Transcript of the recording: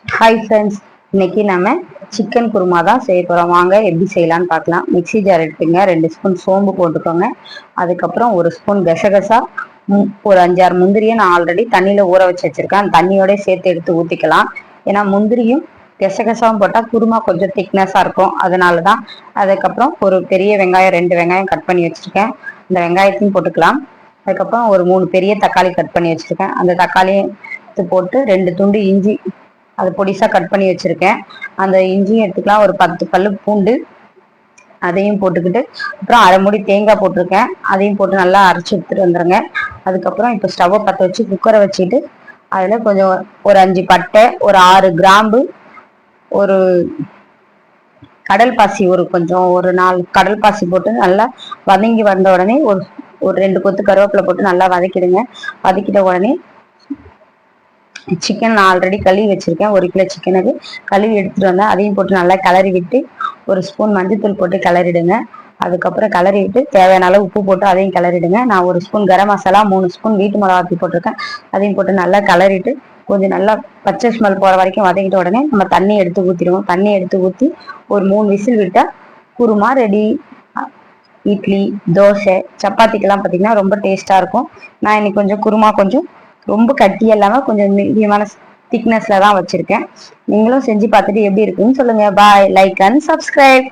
Hi friends, இன்னைக்கு நம்ம chicken kurma தான் செய்ய போகிறோம். வாங்க எப்படி செய்யலான்னு பார்க்கலாம். மிக்ஸி ஜார் எடுத்துங்க, 2 ஸ்பூன் சோம்பு போட்டுக்கோங்க. அதுக்கப்புறம் 1 ஸ்பூன் கசகசா, ஒரு 5-6 முந்திரியை நான் ஆல்ரெடி தண்ணியில் ஊற வச்சு வச்சுருக்கேன். அந்த தண்ணியோட சேர்த்து எடுத்து ஊற்றிக்கலாம். ஏன்னா முந்திரியும் கசகசாவும் போட்டால் குருமா கொஞ்சம் திக்னஸாக இருக்கும், அதனால தான். அதுக்கப்புறம் ஒரு பெரிய வெங்காயம், 2 வெங்காயம் கட் பண்ணி வச்சுருக்கேன், அந்த வெங்காயத்தையும் போட்டுக்கலாம். அதுக்கப்புறம் ஒரு 3 பெரிய தக்காளி கட் பண்ணி வச்சுருக்கேன், அந்த தக்காளியும் போட்டு 2 துண்டு இஞ்சி அது பொடிசா கட் பண்ணி வச்சிருக்கேன், அந்த இஞ்சியும் எடுத்துக்கலாம். ஒரு 10 பல்லு பூண்டு அதையும் போட்டுக்கிட்டு, அப்புறம் அரை மூடி தேங்காய் போட்டிருக்கேன், அதையும் போட்டு நல்லா அரைச்சி எடுத்துட்டு வந்துடுங்க. அதுக்கப்புறம் இப்போ ஸ்டவ்வை பற்ற வச்சு குக்கரை வச்சுட்டு அதில் கொஞ்சம் ஒரு 5 பட்டை, ஒரு 6 கிராம்பு, ஒரு கடல் பாசி, ஒரு 4 கடல் பாசி போட்டு நல்லா வதங்கி வந்த உடனே ஒரு 2 கொத்து கருவேப்பிலை போட்டு நல்லா வதக்கிடுங்க. வதக்கிட்ட உடனே சிக்கன் நான் ஆல்ரெடி கழுவி வச்சிருக்கேன், 1 கிலோ சிக்கனுக்கு கழுவி எடுத்துட்டு வந்தேன், அதையும் போட்டு நல்லா கிளறி விட்டு 1 ஸ்பூன் மஞ்சள்தூள் போட்டு கிளறிடுங்க. அதுக்கப்புறம் கிளறி விட்டு தேவையான அளவு உப்பு போட்டு அதையும் கிளறிடுங்க. நான் 1 ஸ்பூன் கரம் மசாலா, 3 ஸ்பூன் வீட்டு மிளகாத்தூள் போட்டிருக்கேன், அதையும் போட்டு நல்லா கிளறிட்டு கொஞ்சம் நல்லா பச்சை ஸ்மெல் போகிற வரைக்கும் வதக்கிட்ட உடனே நம்ம தண்ணி எடுத்து ஊற்றிடுவோம். தண்ணி எடுத்து ஊற்றி ஒரு 3 விசில் விட்டால் குருமா ரெடி. இட்லி, தோசை, சப்பாத்திக்கெல்லாம் பார்த்தீங்கன்னா ரொம்ப டேஸ்ட்டாக இருக்கும். நான் இன்னைக்கு கொஞ்சம் குருமா கொஞ்சம் ரொம்ப கட்டி இல்லாமல் கொஞ்சம் மீடியமான திக்னஸ்ல தான் வச்சிருக்கேன். நீங்களும் செஞ்சு பார்த்துட்டு எப்படி இருக்குன்னு சொல்லுங்க. பாய். Like and subscribe.